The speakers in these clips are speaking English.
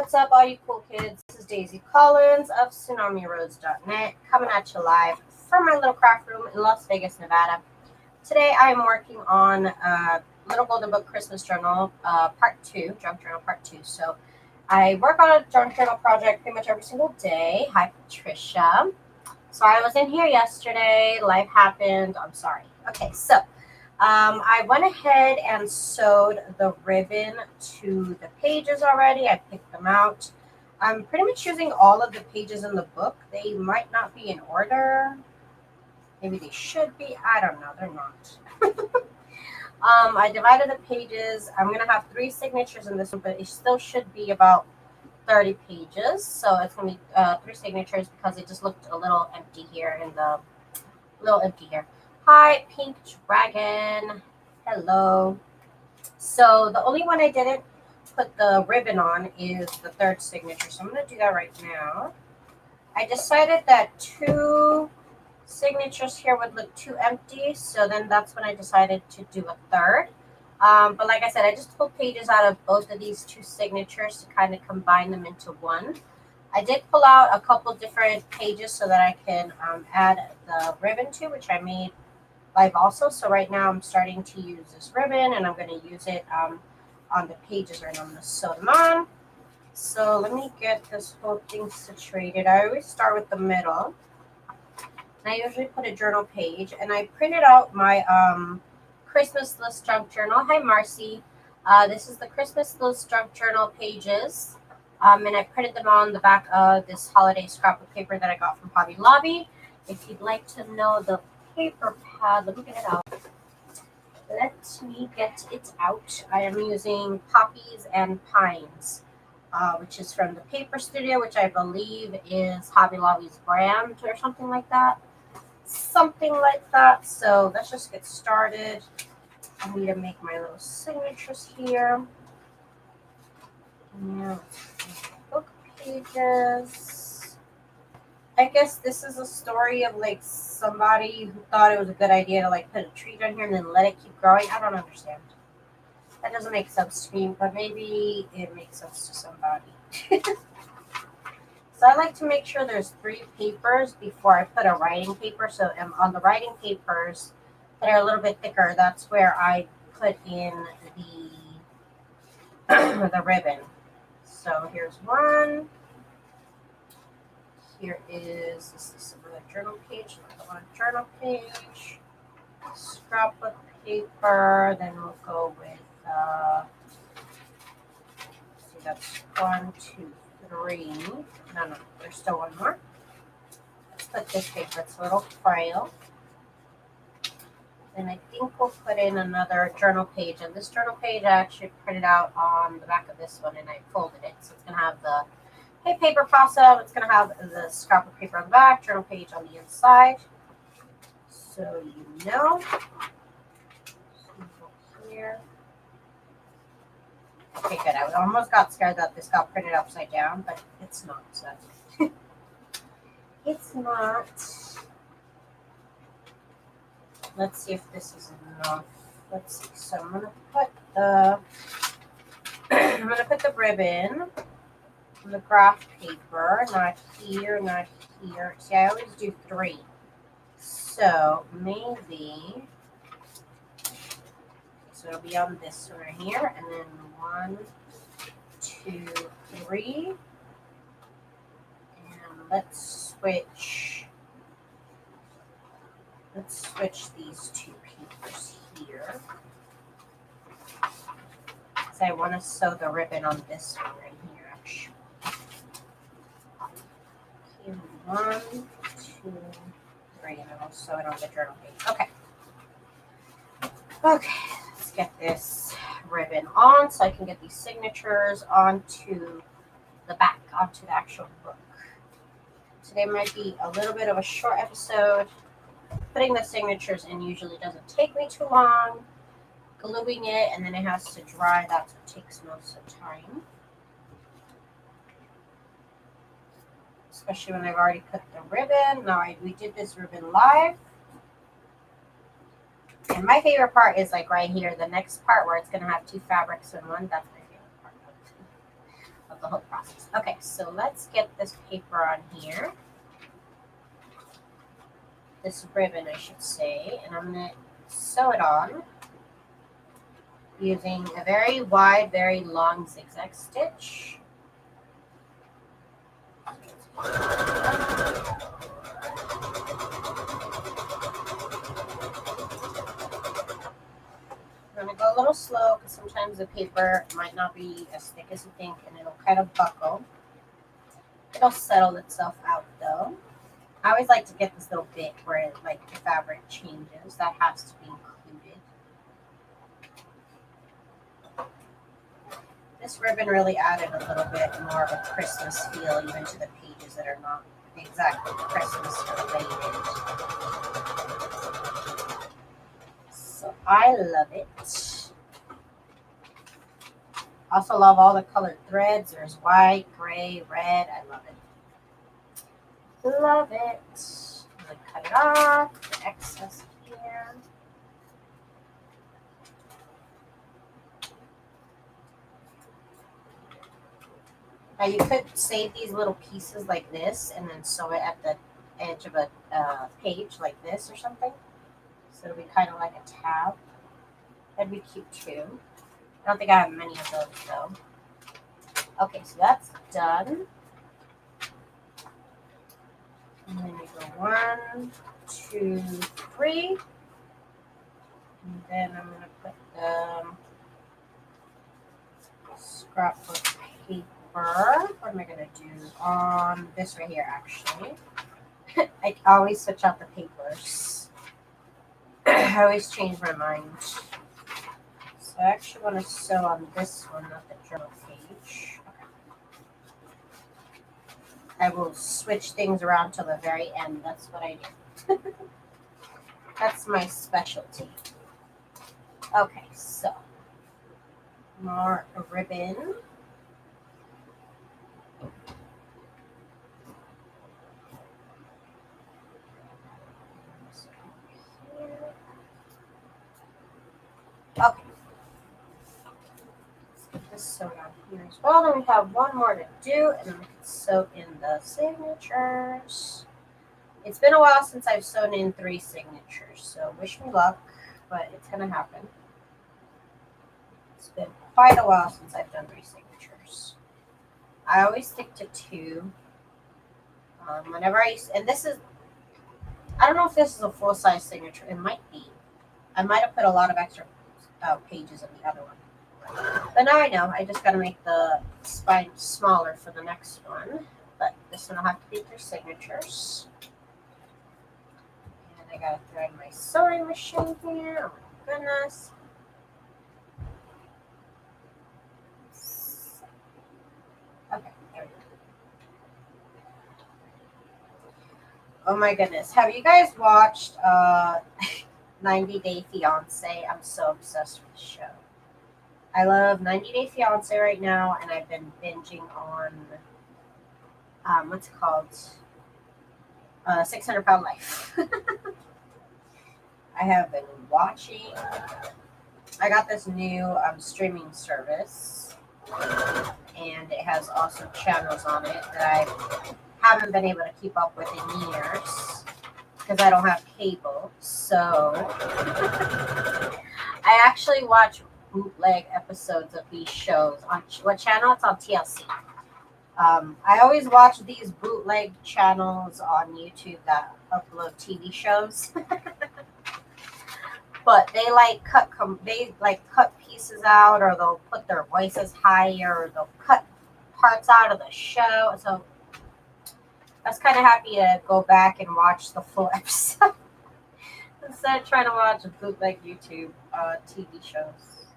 What's up, all you cool kids? This is Daisy Collins of TsunamiRose.net coming at you live from my little craft room in Las Vegas, Nevada. Today I am working on Little Golden Book Christmas Journal Part 2, Junk Journal Part 2. So I work on a junk journal project pretty much every single day. Hi, Patricia. So I was in here yesterday. Life happened. I'm sorry. Okay, so I went ahead and sewed the ribbon to the pages already. I picked them out. I'm pretty much using all of the pages in the book. They might not be in order. Maybe they should be. I don't know. They're not. I divided the pages. I'm going to have 3 signatures in this one, but it still should be about 30 pages. So it's going to be 3 signatures because it just looked a little empty here in the Hi, Pink Dragon. Hello. So the only one I didn't put the ribbon on is the 3rd signature. So I'm going to do that right now. I decided that 2 signatures here would look too empty. So then that's when I decided to do a 3rd. But like I said, I just pulled pages out of both of these 2 signatures to kind of combine them into one. I did pull out a couple different pages so that I can add the ribbon to, which I made live also. So right now I'm starting to use this ribbon and I'm going to use it on the pages and I'm going to sew them on. So let me get this whole thing situated. I always start with the middle. And I usually put a journal page and I printed out my Christmas list junk journal. Hi, Marcy. This is the Christmas list junk journal pages. And I printed them on the back of this holiday scrapbook paper that I got from Hobby Lobby. If you'd like to know the paper pad, let me get it out. Let me get it out. I am using Poppies and Pines, which is from the Paper Studio, which I believe is Hobby Lobby's brand or something like that. Something like that. So let's just get started. I need to make my little signatures here. Now, book pages. I guess this is a story of like somebody who thought it was a good idea to like put a tree down here and then let it keep growing. I don't understand. That doesn't make sense to me, but maybe it makes sense to somebody. So I like to make sure there's 3 papers before I put a writing paper. So on the writing papers that are a little bit thicker, that's where I put in the ribbon. So here's one. Here is this another journal page, another journal page, scrapbook paper. Then we'll go with see, that's 1, 2, 3. No, there's still one more. Let's put this paper. It's a little frail. And I think we'll put in another journal page. And this journal page I actually printed out on the back of this one, and I folded it, so it's gonna have the Hey Paper Pasta, it's going to have the scrapbook paper on the back, journal page on the inside. So you know. Here. Okay, good. I almost got scared that this got printed upside down, but it's not. So it's not. Let's see if this is enough. Let's see. So I'm going to put the ribbon on the graph paper, not here, not here. See, I always do 3. So maybe, so it'll be on this one right here, and then 1, 2, 3. And let's switch these 2 papers here. So I want to sew the ribbon on this one right here, actually. 1, 2, 3, and then I'll sew it on the journal page. Okay. Okay, let's get this ribbon on so I can get these signatures onto the back, onto the actual book. Today might be a little bit of a short episode. Putting the signatures in usually doesn't take me too long. Gluing it, and then it has to dry. That's what takes most of the time. Especially when I've already put the ribbon. Now, we did this ribbon live. And my favorite part is like right here, the next part where it's going to have 2 fabrics in one. That's my favorite part of the whole process. Okay, so let's get this paper on here. This ribbon, I should say, and I'm going to sew it on using a very wide, very long zigzag stitch. I'm going to go a little slow because sometimes the paper might not be as thick as you think and it'll kind of buckle. It'll settle itself out though. I always like to get this little bit where it, like the fabric changes. That has to be included. This ribbon really added a little bit more of a Christmas feel even to the pages that are not exactly Christmas related. So I love it. Also love all the colored threads. There's white, gray, red. I love it. Love it. I'm going to cut it off. The excess here. Now you could save these little pieces like this and then sew it at the edge of a page like this or something. So it'll be kind of like a tab. That'd be cute too. I don't think I have many of those though. Okay, so that's done. And then we go 1, 2, 3. And then I'm going to put the scrapbook paper. What am I going to do on this right here actually? I always switch out the papers. I always change my mind. So I actually want to sew on this one, not the journal page. Okay. I will switch things around till the very end. That's what I do. That's my specialty. Okay, so more ribbon. Okay. Let's get this sewed on here as well. Then we have one more to do, and then we can sew in the signatures. It's been a while since I've sewn in 3 signatures, so wish me luck, but it's going to happen. It's been quite a while since I've done 3 signatures. I always stick to 2. Whenever and this is, I don't know if this is a full-size signature. It might be. I might have put a lot of extra pages in the other one. But now I know. I just got to make the spine smaller for the next one. But this one will have to be 3 signatures. And I got to thread my sewing machine here. Oh my goodness. Okay, there we go. Oh my goodness. Have you guys watched 90 Day Fiancé? I'm so obsessed with the show. I love 90 Day Fiancé right now, and I've been binging on, what's it called? 600 Pound Life. I have been watching. I got this new streaming service, and it has awesome channels on it that I haven't been able to keep up with in years because I don't have cable. So I actually watch bootleg episodes of these shows on what channel? It's on TLC. I always watch these bootleg channels on YouTube that upload TV shows. But they cut pieces out, or they'll put their voices higher, or they'll cut parts out of the show. So I was kind of happy to go back and watch the full episode instead of trying to watch bootleg YouTube TV shows.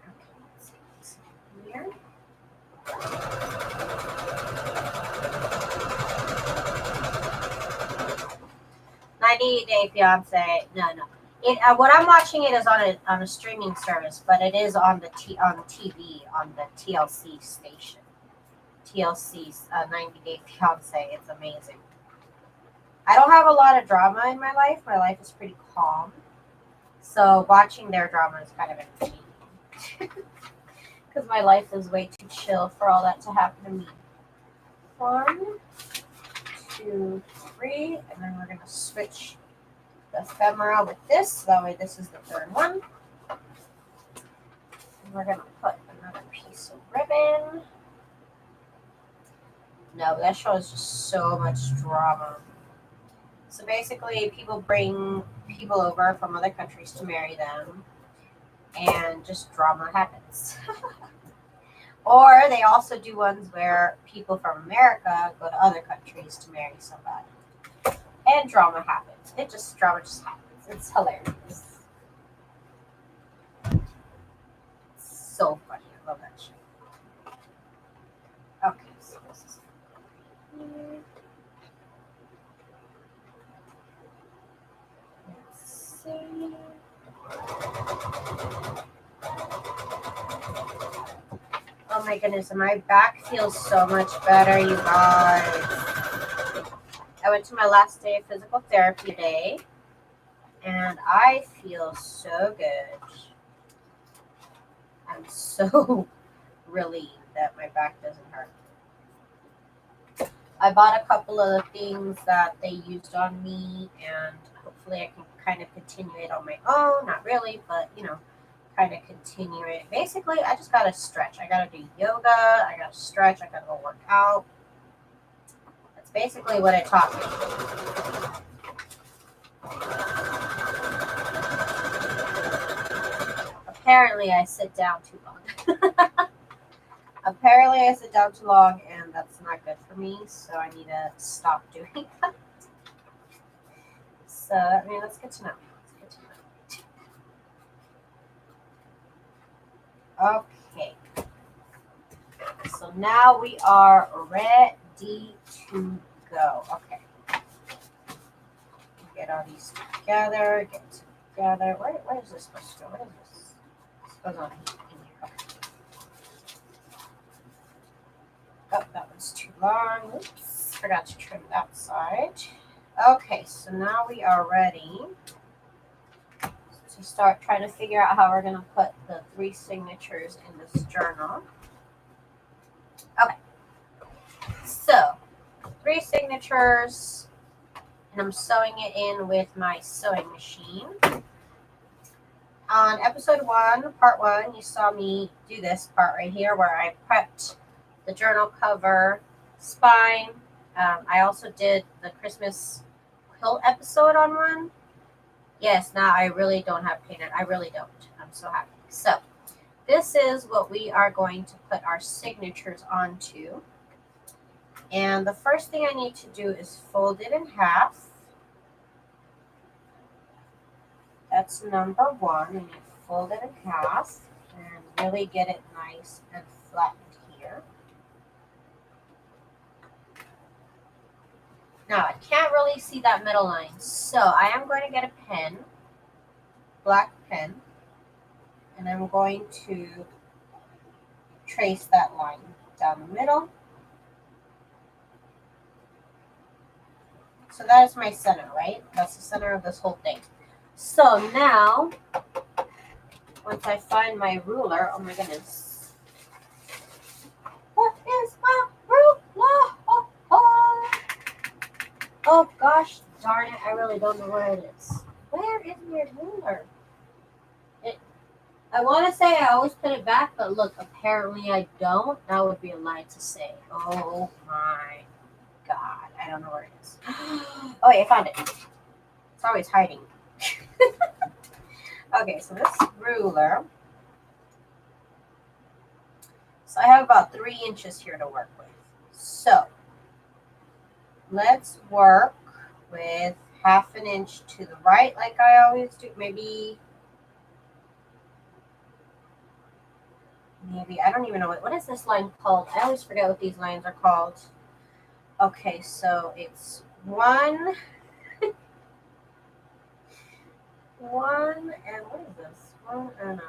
Okay, let's see here. 90 Day Fiance. No. What I'm watching it is on a streaming service, but it is on the TV on the TLC station. TLC's 90 Day Fiance. It's amazing. I don't have a lot of drama in my life. My life is pretty calm, so watching their drama is kind of entertaining. because my life is way too chill for all that to happen to me. 1, 2, 3, and then we're going to switch the ephemera with this. So that way this is the third one. And we're going to put another piece of ribbon. No, that show is just so much drama. So basically, people bring people over from other countries to marry them, and just drama happens. Or they also do ones where people from America go to other countries to marry somebody, and drama happens. Drama just happens. It's hilarious. It's so funny. I love that shit. Okay, so this is here. Let's see. Oh my goodness, and my back feels so much better, you guys. I went to my last day of physical therapy today, and I feel so good. I'm so relieved that my back doesn't hurt. I bought a couple of the things that they used on me, and hopefully I can kind of continue it on my own. Not really, but you know, kind of continue it. Basically, I just gotta stretch. I gotta do yoga. I gotta stretch. I gotta go work out. That's basically what it taught me. Apparently, I sit down too long. Apparently, I sit down too long, and that's not good for me. So I need to stop doing that. So I mean, that's good to know. Okay. So now we are ready to go. Okay. Get all these together. Get together. Where is this supposed to go? What is this? This goes on in here. Okay. Oh, that one's too long. Oops. Forgot to trim that side. Okay, so now we are ready to start trying to figure out how we're going to put the 3 signatures in this journal. Okay. So, 3 signatures, and I'm sewing it in with my sewing machine. On episode 1, part 1, you saw me do this part right here where I prepped the journal cover, spine. I also did the Christmas quilt episode on one. Yes, now I really don't have painted. I really don't. I'm so happy. So, this is what we are going to put our signatures onto. And the first thing I need to do is fold it in half. That's number 1. And you fold it in half and really get it nice and flattened here. Now, I can't really see that middle line, so I am going to get a pen, black pen, and I'm going to trace that line down the middle. So that is my center, right? That's the center of this whole thing. So now, once I find my ruler, oh my goodness. What is my ruler? Oh gosh, darn it, I really don't know where it is. Where is my ruler? I want to say I always put it back, but look, apparently I don't. That would be a lie to say. Oh my god, I don't know where it is. Oh wait, I found it. It's always hiding. Okay, so this ruler. So I have about 3 inches here to work with. So let's work with 1/2 inch to the right like I always do. Maybe, I don't even know what is this line called? I always forget what these lines are called. Okay, so it's 1, 1, and what is this? 1 and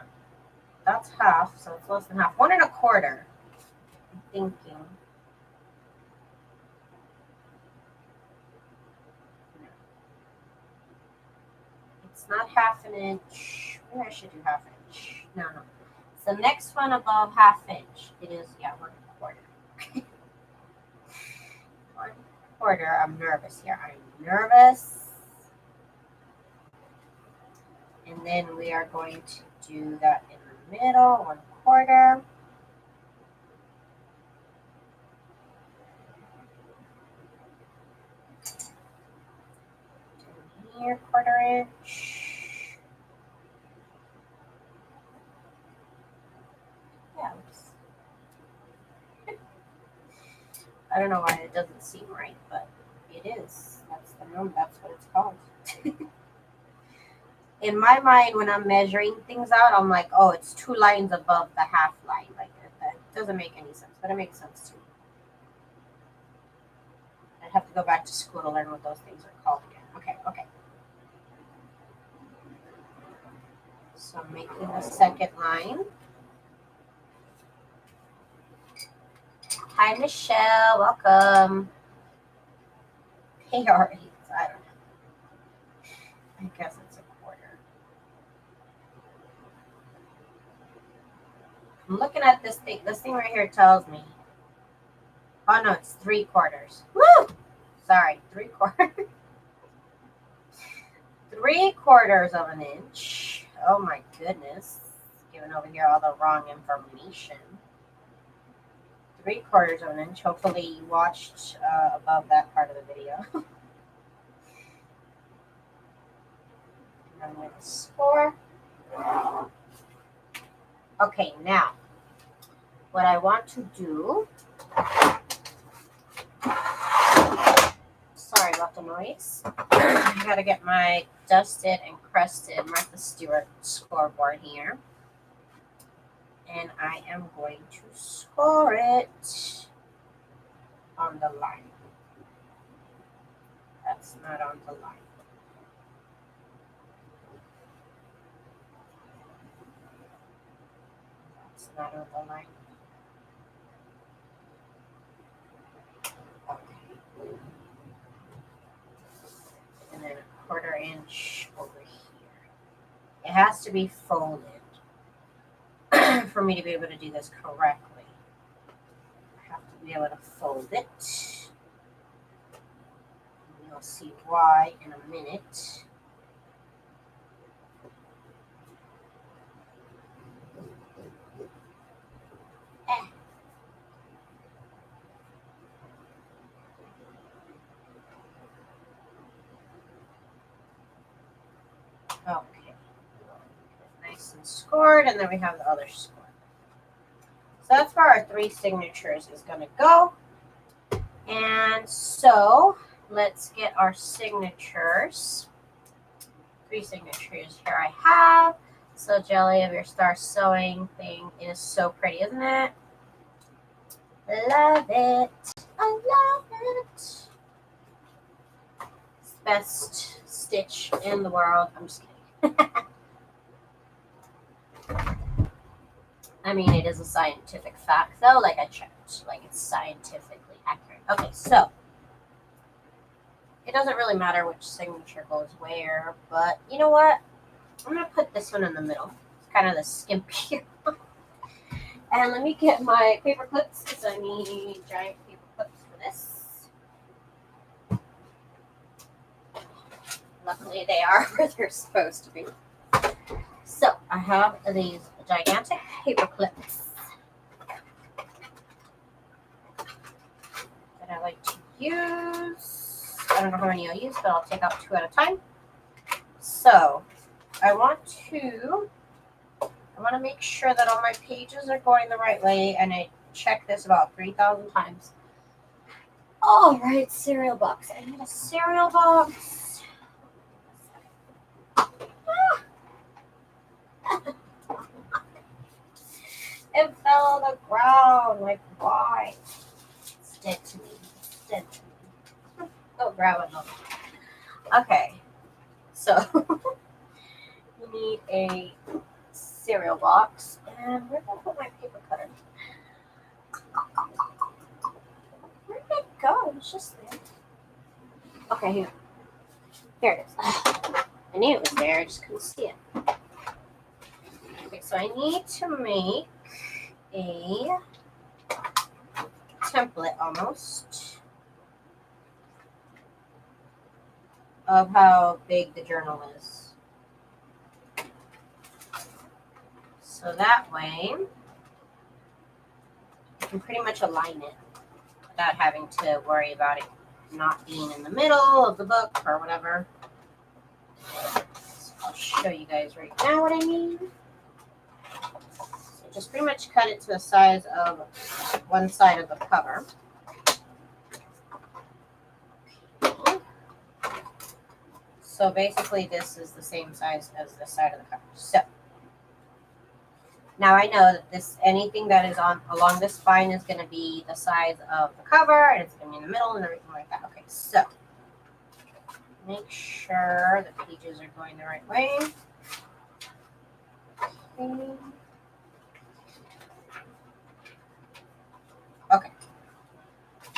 that's half, so it's less than half. 1 1/4. I'm thinking. It's not 1/2 inch. Maybe I should do 1/2 inch. No. the next one above 1/2 inch. It is, yeah, 1/4. 1/4. I'm nervous here. I'm nervous. And then we are going to do that in the middle, 1/4. Here, 1/4 inch. Yeah, I don't know why it doesn't seem right, but it is. That's the number. That's what it's called. In my mind, when I'm measuring things out, I'm like, oh, it's 2 lines above the 1/2 line. Like that doesn't make any sense, but it makes sense to me. I'd have to go back to school to learn what those things are called again. Okay. So I'm making the second line. Hi, Michelle. Welcome. KR8. I don't know. I guess it's 1/4. I'm looking at this thing. This thing right here tells me. Oh, no, it's 3/4. Woo! Sorry, 3/4. 3/4 of an inch. Oh, my goodness. Giving over here all the wrong information. 3/4 of an inch. Hopefully you watched above that part of the video. And I'm going to score. Okay, now what I want to do. Sorry about the noise. I gotta get my dusted and crusted Martha Stewart scoreboard here. And I am going to score it on the line. That's not on the line. That's not on the line. Okay. And then 1/4 inch over here. It has to be folded for me to be able to do this correctly. I have to be able to fold it. You'll see why in a minute. Okay. Nice and scored, and then we have the other score. So that's where our 3 signatures is going to go. And so let's get our signatures. 3 signatures here I have. So Jelly of Your Star Sewing thing is so pretty, isn't it? Love it. I love it. It's the best stitch in the world. I'm just kidding. I mean, it is a scientific fact, though. Like I checked, like it's scientifically accurate. Okay, so it doesn't really matter which signature goes where, but you know what? I'm gonna put this one in the middle. It's kind of the skimpier. And let me get my paper clips because I need giant paper clips for this. Luckily, they are where they're supposed to be. So I have these gigantic paper clips that I like to use. I don't know how many I'll use, but I'll take out 2 at a time. So I want to make sure that all my pages are going the right way, and I check this about 3,000 times. All right, cereal box. I need a cereal box. It fell on the ground. Like, why? It's dead to me. It's dead to me. Go grab another. Okay. So, we need a cereal box. And where did I put my paper cutter? Where did it go? It's just there. Okay, here. Here it is. I knew it was there. I just couldn't see it. Okay, so I need to make a template almost of how big the journal is. So that way, I can pretty much align it without having to worry about it not being in the middle of the book or whatever. So I'll show you guys right now what I mean. So just pretty much cut it to the size of one side of the cover. So basically this is the same size as the side of the cover. So now I know that anything that is along this spine is going to be the size of the cover, and it's going to be in the middle and everything like that. Okay, so make sure the pages are going the right way. Okay.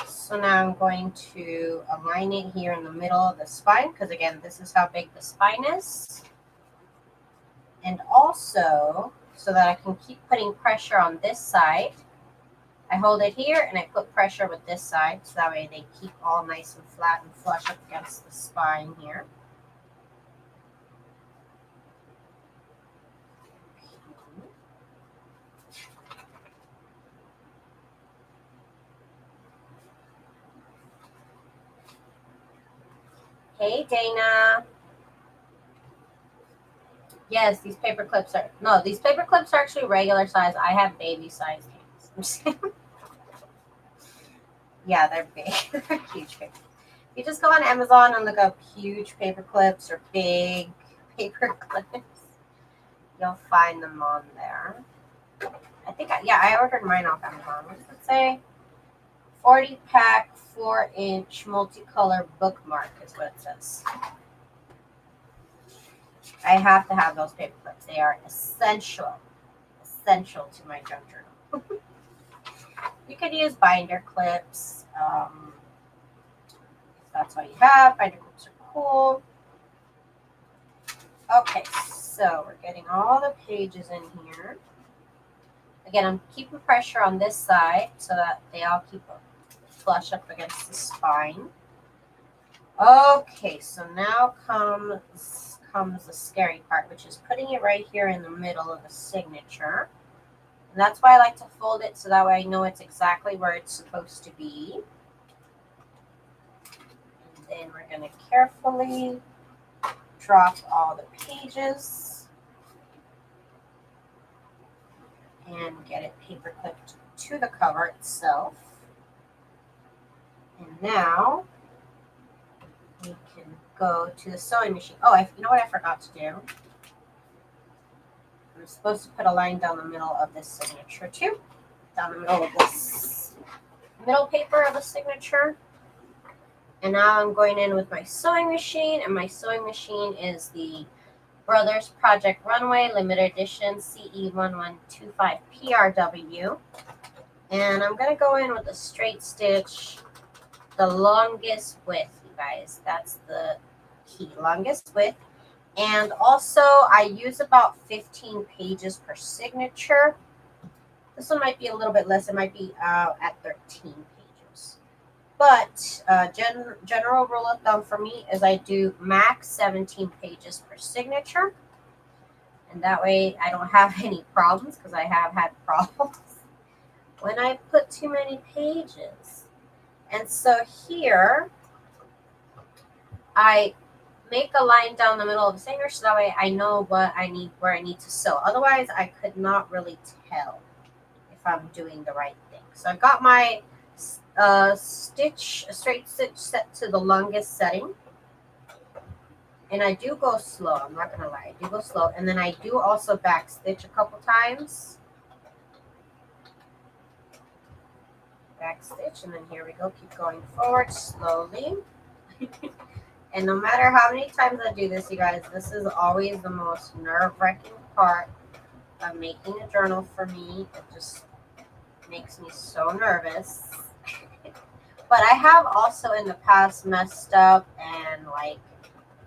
So now I'm going to align it here in the middle of the spine, because again, this is how big the spine is. And also, so that I can keep putting pressure on this side, I hold it here and I put pressure with this side, so that way they keep all nice and flat and flush up against the spine here. Hey, Dana. Yes, these paper clips are, no, these paper clips are actually regular size. I have baby size hands. Yeah, they're big. They're huge paper. You just go on Amazon and look up huge paper clips or big paper clips. You'll find them on there. I think, I ordered mine off Amazon. What does it say? 40 pack, 4-inch multicolor bookmark is what it says. I have to have those paper clips. They are essential to my junk journal. You could use binder clips. If that's all you have, binder clips are cool. Okay, so we're getting all the pages in here. Again, I'm keeping pressure on this side so that they all keep flush up against the spine. Okay, so now comes the scary part, which is putting it right here in the middle of the signature. And that's why I like to fold it, so that way I know it's exactly where it's supposed to be. And then we're going to carefully drop all the pages and get it paper clipped to the cover itself. And now we can go to the sewing machine. Oh, you know what I forgot to do? I'm supposed to put a line down the middle of this signature too. Down the middle of this middle paper of the signature. And now I'm going in with my sewing machine, and my sewing machine is the Brothers Project Runway Limited Edition CE1125 PRW. And I'm going to go in with a straight stitch, the longest width, you guys. That's the key, longest width. And also, I use about 15 pages per signature. This one might be a little bit less. It might be at 13 pages. But general rule of thumb for me is I do max 17 pages per signature. And that way I don't have any problems, because I have had problems when I put too many pages. And so here, I make a line down the middle of the signature, so that way I know what I need, where I need to sew. Otherwise, I could not really tell if I'm doing the right thing. So I've got my straight stitch set to the longest setting. And I do go slow, I'm not going to lie. I do go slow. And then I do also back stitch a couple times. Back stitch, and then here we go. Keep going forward slowly. And no matter how many times I do this, you guys, this is always the most nerve-wracking part of making a journal for me. It just makes me so nervous. But I have also in the past messed up and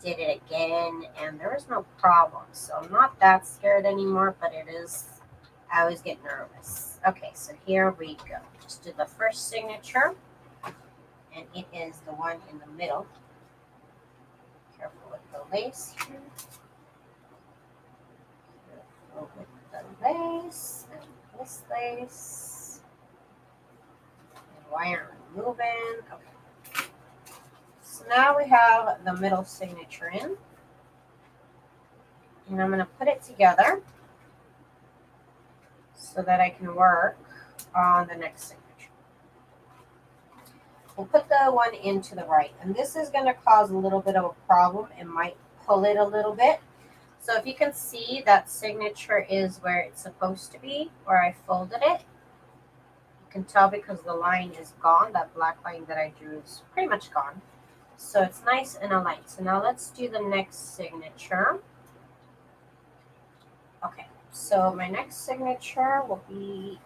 did it again and there was no problem. So I'm not that scared anymore, but it is, I always get nervous. Okay, so here we go. Just do the first signature, and it is the one in the middle. Careful with the lace here. Careful with the lace and this lace. And wire removing. Okay. So now we have the middle signature in. And I'm going to put it together so that I can work on the next signature. We'll put the one into the right. And this is going to cause a little bit of a problem. It might pull it a little bit. So if you can see, that signature is where it's supposed to be, where I folded it. You can tell because the line is gone. That black line that I drew is pretty much gone. So it's nice and aligned. So now let's do the next signature. Okay, so my next signature will be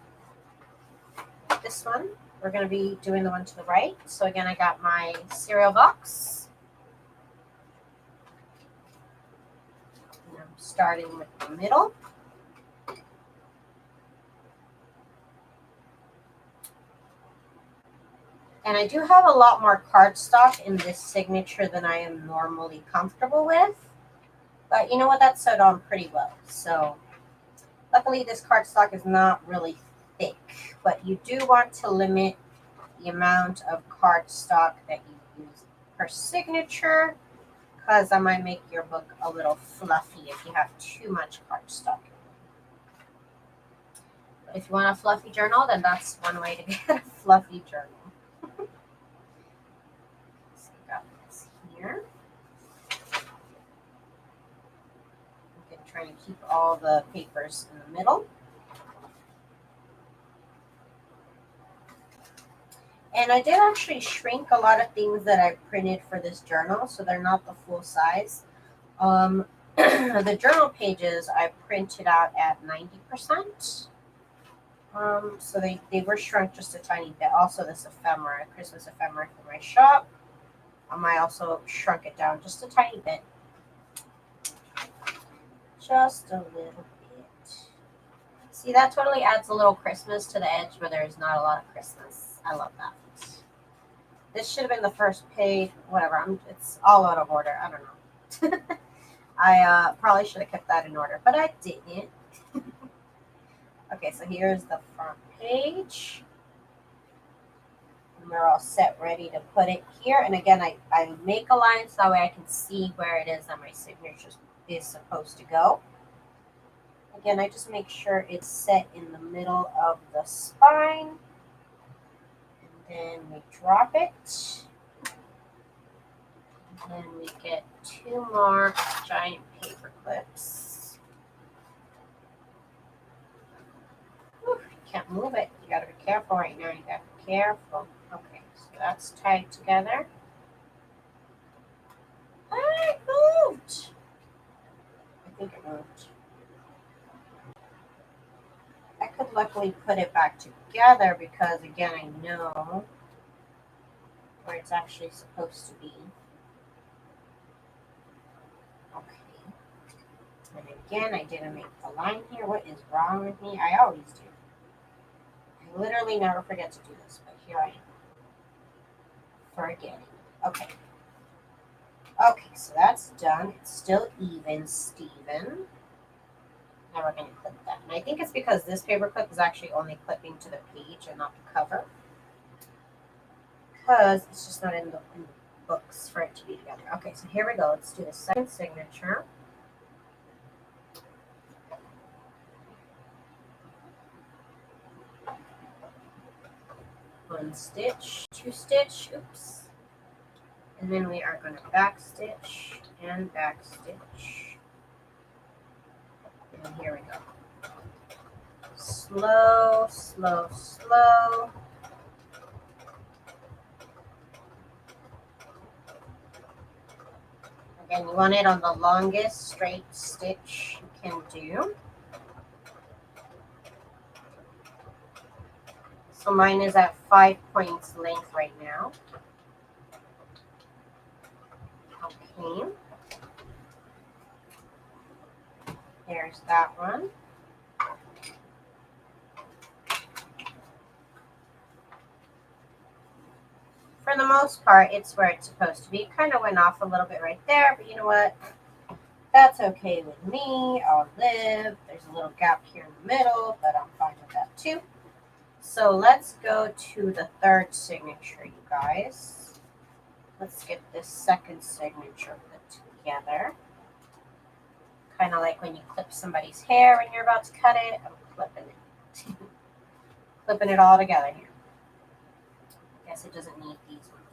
this one. We're going to be doing the one to the right. So again, I got my cereal box. And I'm starting with the middle. And I do have a lot more cardstock in this signature than I am normally comfortable with. But you know what? That sewed on pretty well. So luckily this cardstock is not really thick. But you do want to limit the amount of cardstock that you use per signature, because I might make your book a little fluffy if you have too much cardstock. But if you want a fluffy journal, then that's one way to get a fluffy journal. So I got this here. I'm trying to keep all the papers in the middle. And I did actually shrink a lot of things that I printed for this journal, so they're not the full size. The journal pages I printed out at 90%. So they were shrunk just a tiny bit. Also this ephemera, Christmas ephemera for my shop. I also shrunk it down just a tiny bit. Just a little bit. See, that totally adds a little Christmas to the edge where there's not a lot of Christmas. I love that. This should have been the first page. Whatever. It's all out of order. I don't know. I probably should have kept that in order, but I didn't. Okay, so here's the front page. And we're all set, ready to put it here. And again, I make a line so that way I can see where it is that my signature is supposed to go. Again, I just make sure it's set in the middle of the spine. Then we drop it. And then we get 2 more giant paper clips. Whew, you can't move it. You gotta be careful right now. You gotta be careful. Okay, so that's tied together. Ah, it moved. I think it moved. I could luckily put it back together because, again, I know where it's actually supposed to be. Okay. And again, I didn't make the line here. What is wrong with me? I always do. I literally never forget to do this, but here I am. Forgetting. Okay. Okay, so that's done. It's still even, Steven. Now we're going to clip that. And I think it's because this paper clip is actually only clipping to the page and not the cover. Because it's just not in the books for it to be together. Okay, so here we go. Let's do the second signature. One stitch, 2 stitch, oops. And then we are going to back stitch and back stitch. And here we go. Slow, slow, slow. Again, you want it on the longest straight stitch you can do. So mine is at 5 points length right now. Okay. There's that one. For the most part, it's where it's supposed to be. It kind of went off a little bit right there, but you know what? That's okay with me. I'll live. There's a little gap here in the middle, but I'm fine with that too. So let's go to the third signature, you guys. Let's get this second signature put together. Kind of like when you clip somebody's hair when you're about to cut it. I'm clipping it. Clipping it all together here. Guess it doesn't need these ones.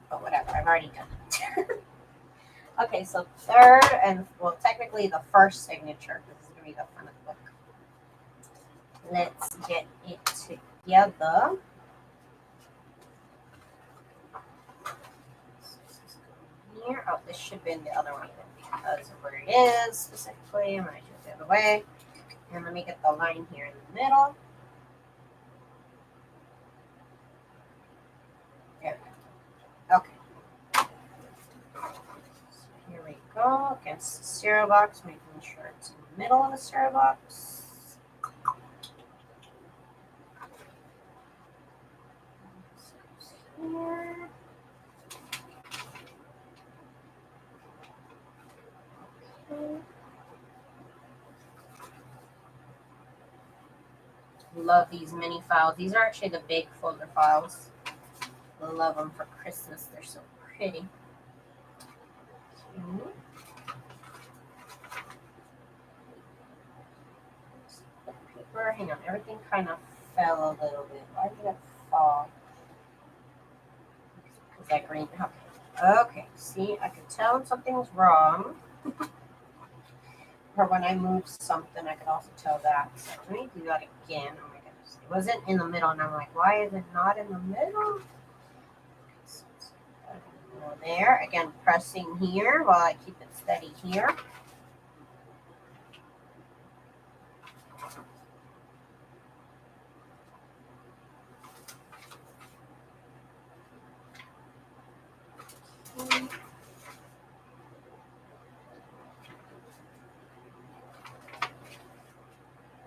But whatever, I've already done it. Okay, so third and, well, technically the first signature, because this is going to be the front of the book. Let's get it together. Here. Oh, this should be in the other one because of where it is specifically. I'm going to do it the other way. And let me get the line here in the middle. There we go. Okay. So here we go against the cereal box, making sure it's in the middle of the cereal box. Here. Okay. Love these mini files. These are actually the big folder files. Love them for Christmas. They're so pretty. Okay. Paper. Hang on. Everything kind of fell a little bit. Why did it fall? Because that green. Okay. See, I could tell when something was wrong. Or when I moved something, I could also tell that. So let me do that again. Oh my goodness. It wasn't in the middle, and I'm like, why is it not in the middle? So there. Again, pressing here while I keep it steady here.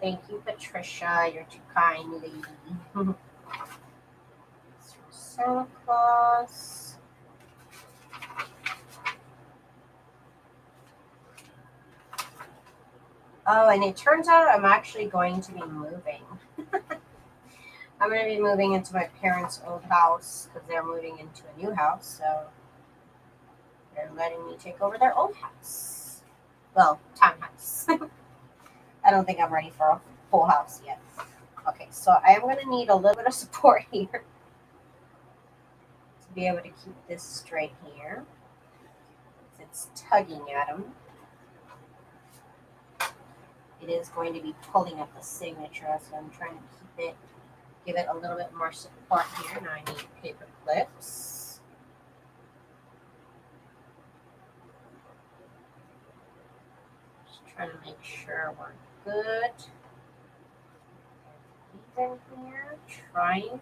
Thank you, Patricia. You're too kind, lady. It's from Santa Claus. Oh, and it turns out I'm actually going to be moving. I'm going to be moving into my parents' old house because they're moving into a new house. So they're letting me take over their old house. Well, townhouse. I don't think I'm ready for a full house yet. Okay, so I am going to need a little bit of support here to be able to keep this straight here. It's tugging at them. It is going to be pulling up the signature, so I'm trying to keep it, give it a little bit more support here. Now I need paper clips. Just trying to make sure we're good. Even here, trying.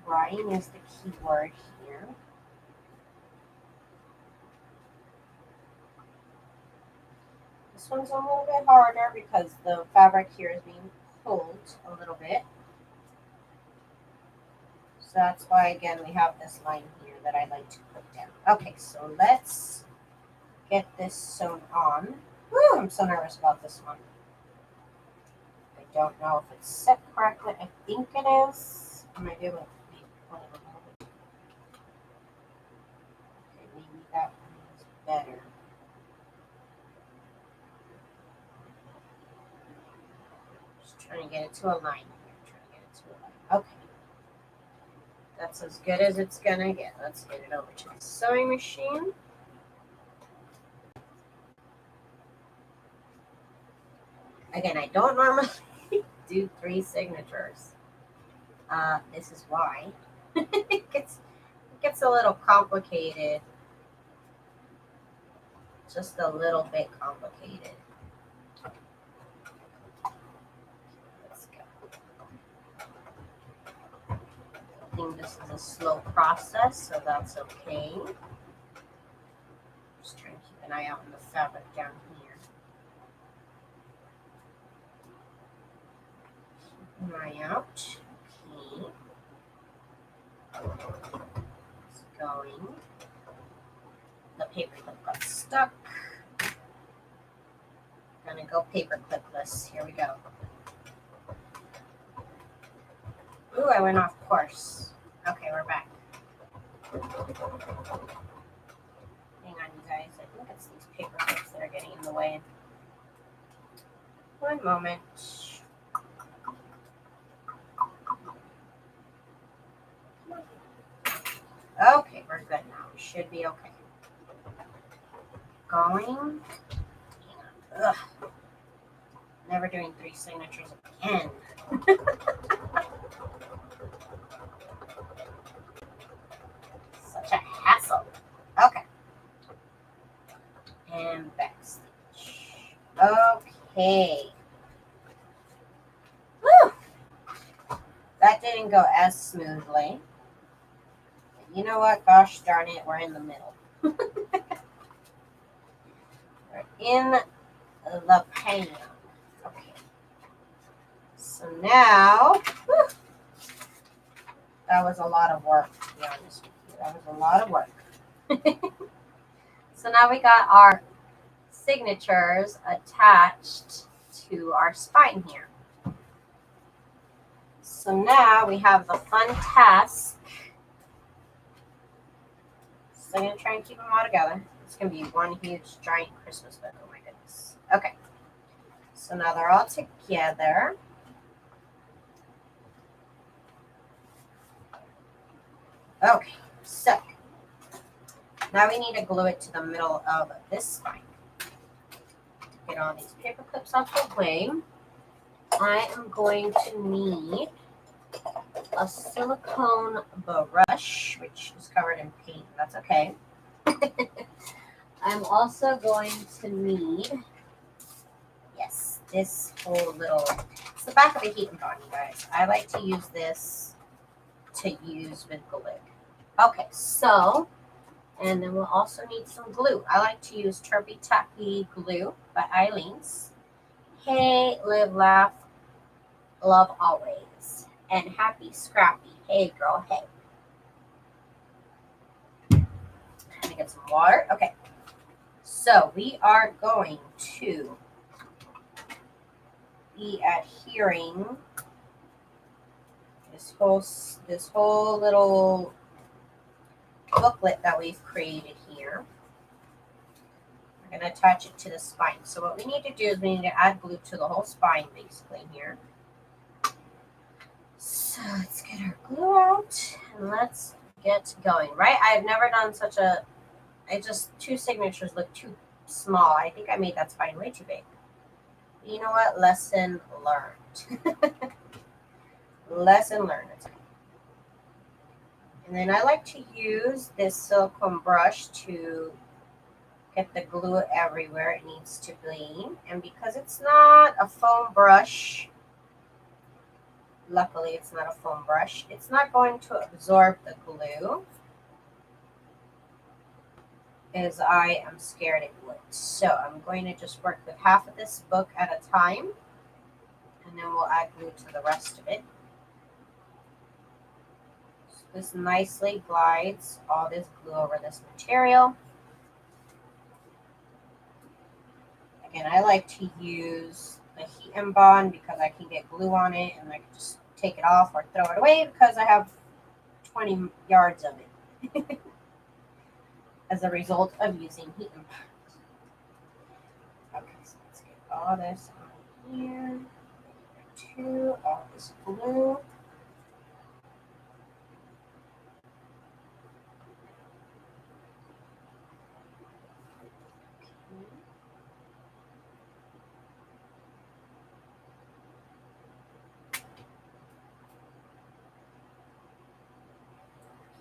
Trying is the key word here. This one's a little bit harder because the fabric here is being pulled a little bit. So that's why, again, we have this line here that I like to put down. Okay, so let's get this sewn on. Woo, I'm so nervous about this one. I don't know if it's set correctly. I think it is. I might be able to pull it a little bit. Okay, maybe that one is better. Just trying to get it to a line here. Okay. That's as good as it's gonna get. Let's get it over to the sewing machine. Again, I don't normally do 3 signatures. This is why. it gets a little complicated. Just a little bit complicated. Let's go. I think this is a slow process, so that's okay. an eye out on the fabric down here. Keep an eye out. Okay. It's going. The paper clip got stuck. Gonna go paper clipless. Here we go. Ooh, I went off course. Okay, we're back. Hang on, you guys. I think it's these paper clips that are getting in the way. One moment. Okay, we're good now. We should be okay. Going. Ugh. Never doing 3 signatures again. Such a hassle. Okay. And backstitch. Okay. Woo! That didn't go as smoothly. But you know what? Gosh darn it, we're in the middle. We're in the pan. Okay. So now, whew, that was a lot of work, to be honest with you. That was a lot of work. So now we got our signatures attached to our spine here. So now we have the fun task. So I'm going to try and keep them all together. It's going to be one huge giant Christmas book. Oh my goodness. Okay. So now they're all together. Okay. So now we need to glue it to the middle of this spine. Get all these paper clips off the way. I am going to need a silicone brush, which is covered in paint. That's okay. I'm also going to need, yes, this whole little, it's the back of a heat and bond, you guys. I like to use this to use with glue. Okay, so, and then we'll also need some glue. I like to use Turby Tacky Glue by Eileen's. Hey, live, laugh, love always. And happy, scrappy. Hey, girl, hey. Let me get some water. Okay. So we are going to be adhering this whole little booklet that we've created here. We're going to attach it to the spine. So what we need to do is we need to add glue to the whole spine basically here. So let's get our glue out and let's get going. Right? I've never done such a, two signatures look too small. I think I made that spine way too big. But you know what? Lesson learned. Lesson learned. And then I like to use this silicone brush to get the glue everywhere it needs to be. And because it's not a foam brush, luckily it's not a foam brush, it's not going to absorb the glue as I am scared it would. So I'm going to just work with half of this book at a time, and then we'll add glue to the rest of it. So this nicely glides all this glue over this material. Again, I like to use the heat and bond because I can get glue on it and I can just take it off or throw it away because I have 20 yards of it. As a result of using heat and bond. Okay, so let's get all this on here. To all this glue.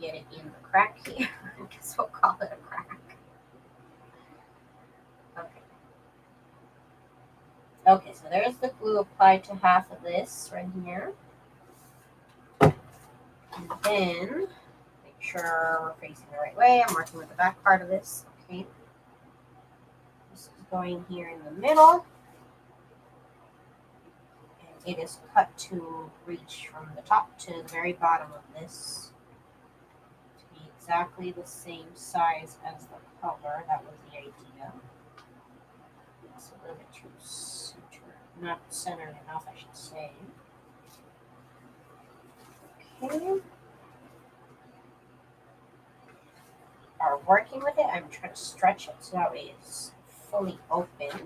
Get it in the crack here. I guess we'll call it a crack. Okay. Okay, so there's the glue applied to half of this right here. And then make sure we're facing the right way. I'm working with the back part of this. Okay. going here in the middle. And it is cut to reach from the top to the very bottom of this to be exactly the same size as the cover. That was the idea. It's a little bit too not centered enough, I should say. Okay. Are working with it. I'm trying to stretch it so that way it's fully opened. And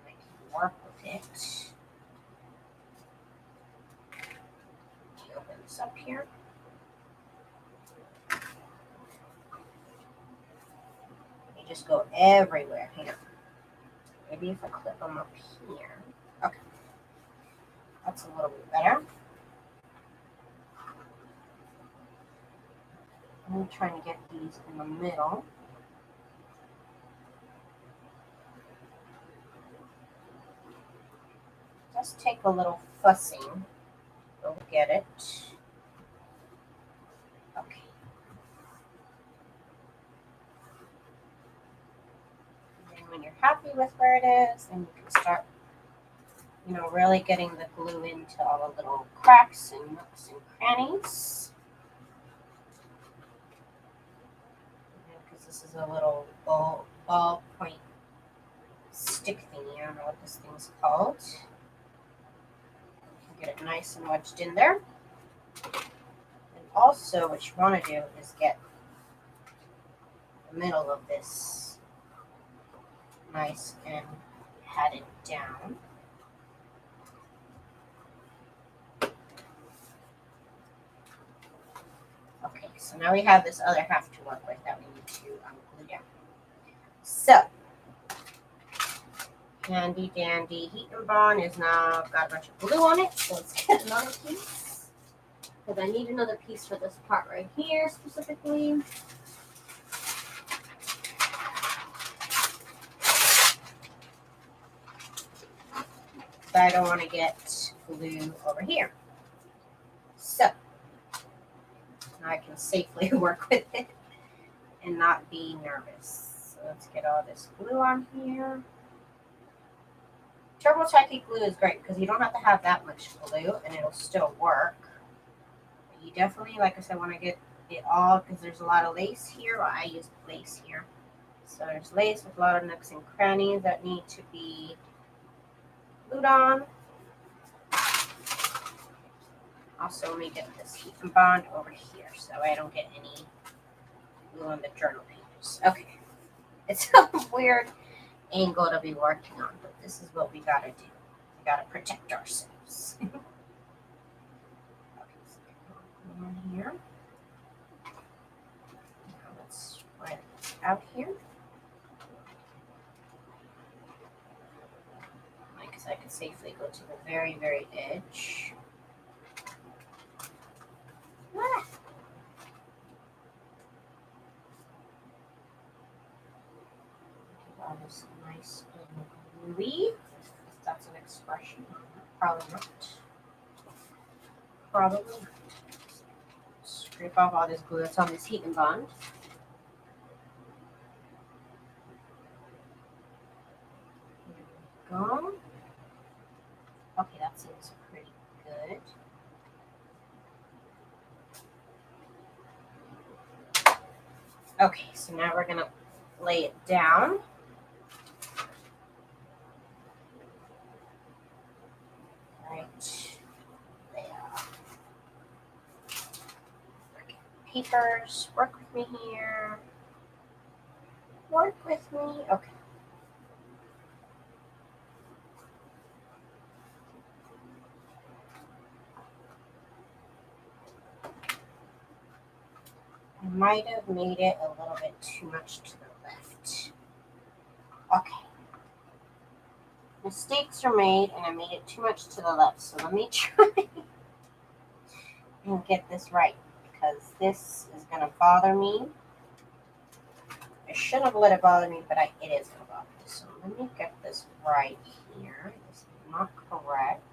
I can work with it. Open this up here. They just go everywhere. Hang on. Maybe if I clip them up here. Okay. That's a little bit better. I'm trying to get these in the middle. Just take a little fussing. Go get it. Okay. And then when you're happy with where it is, then you can start, really getting the glue into all the little cracks and nooks and crannies. Because this is a little ball point stick thingy. I don't know what this thing's called. Get it nice and wedged in there. And also what you want to do is get the middle of this nice and patted down. Okay, so now we have this other half to work with that we need to glue down. So, handy dandy heat and bond is now got a bunch of glue on it, so let's get another piece. Because I need another piece for this part right here specifically. But I don't want to get glue over here. So, now I can safely work with it and not be nervous. So let's get all this glue on here. Turbo Tacky glue is great because you don't have to have that much glue and it'll still work. But you definitely, like I said, want to get it all because there's a lot of lace here. Well, I use lace here. So there's lace with a lot of nooks and crannies that need to be glued on. Also, let me get this heat and bond over here so I don't get any glue on the journal pages. Okay. It's a weird angle to be working on, but this is what we gotta do. We gotta protect ourselves. Okay, so glue in here. Now let's spread it out here. Because I can safely go to the very, very edge. Ah. All this nice and gluey. If that's an expression. Probably not. Probably not. Scrape off all this glue that's on this heat and bond. Here we go. Okay, that seems pretty good. Okay, so now we're gonna lay it down. Right there. Okay. Papers, work with me here. Work with me. Okay. I might have made it a little bit too much to the left. Okay. Mistakes are made, and I made it too much to the left. So let me try and get this right, because this is going to bother me. I shouldn't have let it bother me, but it is going to bother me. So let me get this right here. This is not correct.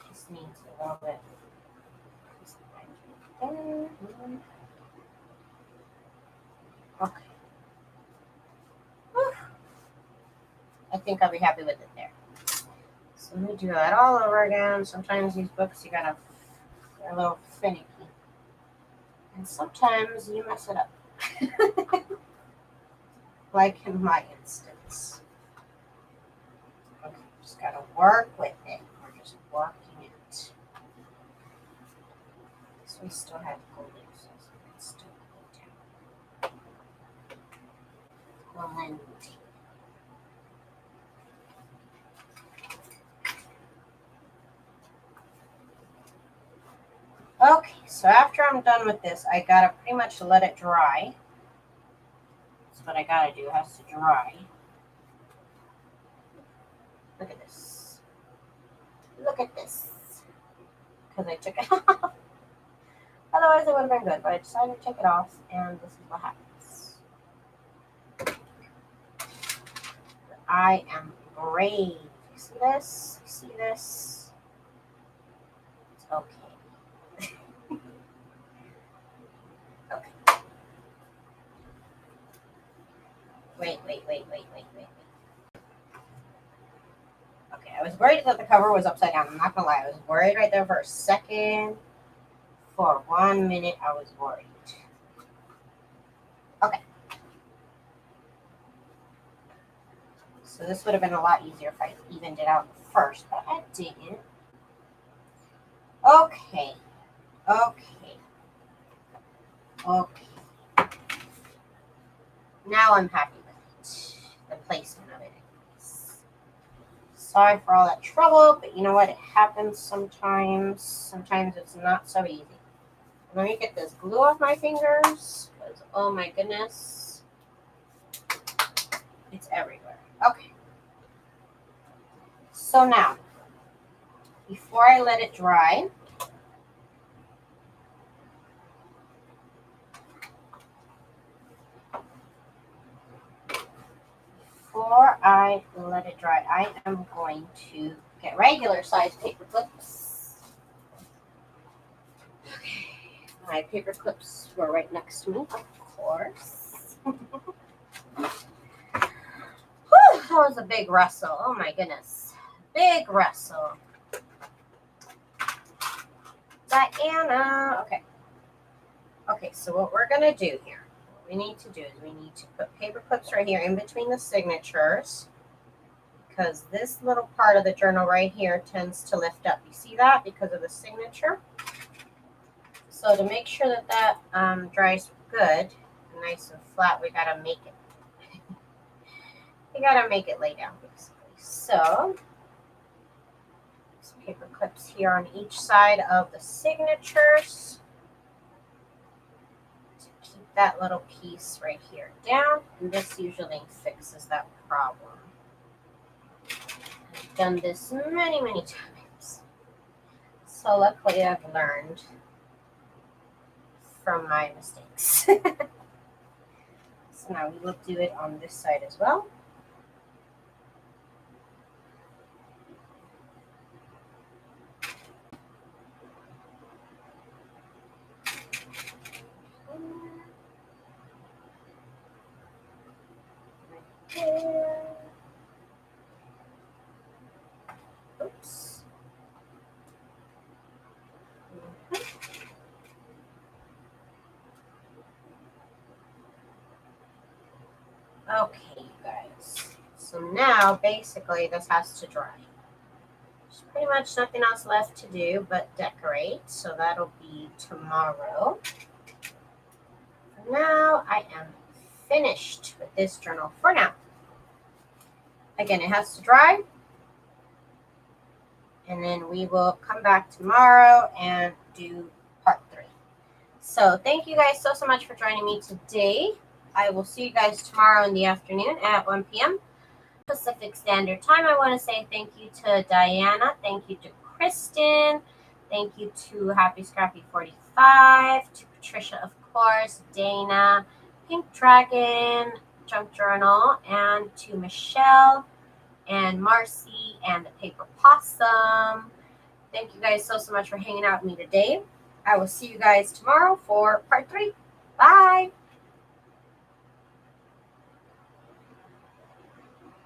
This needs a little bit. Okay. I think I'll be happy with it there. So let me do that all over again. Sometimes these books they're a little finicky. And sometimes you mess it up. Like in my instance. Okay, just gotta work with it. We're just working it. So we still have gold so it's still go down. Blend. Okay, so after I'm done with this, I gotta pretty much let it dry. That's what I gotta do, it has to dry. Look at this. Look at this. Because I took it off. Otherwise it would have been good, but I decided to take it off, and this is what happens. I am brave. You see this? You see this? It's okay. Okay. Wait. Okay, I was worried that the cover was upside down. I'm not gonna lie, I was worried right there for a second. For 1 minute, I was worried. Okay. So this would have been a lot easier if I evened it out first, but I didn't. Okay. Now I'm happy with it. The placement of it. Sorry for all that trouble, but you know what? It happens sometimes. Sometimes it's not so easy. Let me get this glue off my fingers, because oh my goodness, it's everywhere. Okay. So now, before I let it dry, I am going to get regular size paper clips. Okay. My paper clips were right next to me, of course. Whew, that was a big rustle. Oh my goodness. Big rustle. Diana. Okay, so what we're going to do here, what we need to do is we need to put paper clips right here in between the signatures, because this little part of the journal right here tends to lift up. You see that? Because of the signature. So to make sure that that dries good, nice and flat, we got to make it. We got to make it lay down, basically. So some paper clips here on each side of the signatures. That little piece right here down, and this usually fixes that problem. I've done this many times, so luckily I've learned from my mistakes. So now we will do it on this side as well. Oops. Okay, you guys. So now, basically, this has to dry. There's pretty much nothing else left to do but decorate. So that'll be tomorrow. For now, I am finished with this journal for now. Again, it has to dry. And then we will come back tomorrow and do part 3. So thank you guys so much for joining me today. I will see you guys tomorrow in the afternoon at 1 p.m. Pacific Standard Time. I want to say thank you to Diana. Thank you to Kristen. Thank you to Happy Scrappy 45. To Patricia, of course. Dana. Pink Dragon. Junk Journal. And to Michelle. And Marcy. And the Paper Possum. Thank you guys so much for hanging out with me today. I will see you guys tomorrow for part 3. Bye.